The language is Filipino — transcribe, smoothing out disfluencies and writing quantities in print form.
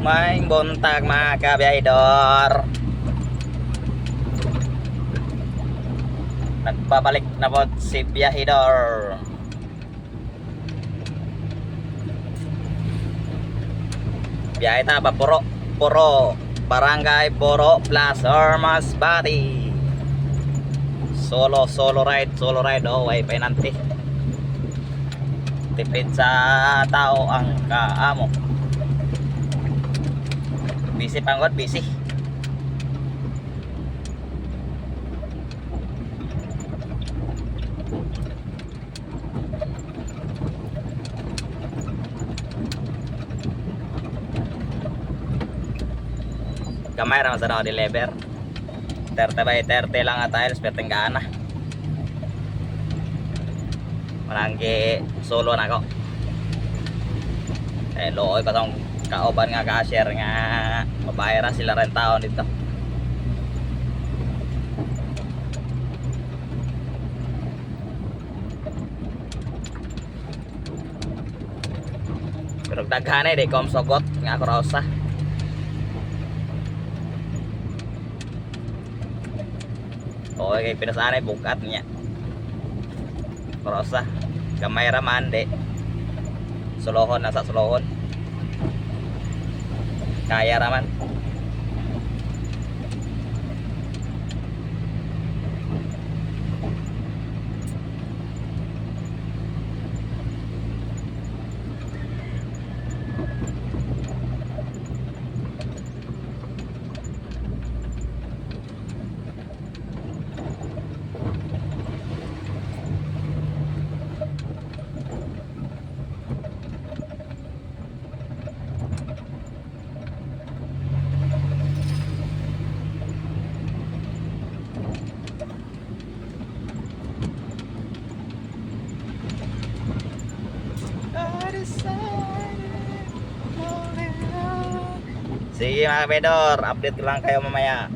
May buntag mga kabiyahidor. Nagbabalik na po si biyahidor. Biyahe ta pa Puro Barangay Puro Plus Masbate. Solo ride oh, way penalty. Tipid sa tao ang kaamo. Busy pangod, busy. Gamay raman sa deliver. 30/30 lang at tiles perting gaana. Malanggi solo na ko. Looy pa tong kauban nga cashier nga mabayara sila rin taon dito. Pero daghan di kom sogot nga krosa. Okay, pinasanay bukat niya. Krosa. Gamay raman di. Sulohon nasa sulohon. Kaya raman. Sige mga kabedor, update ko lang kayo mamaya.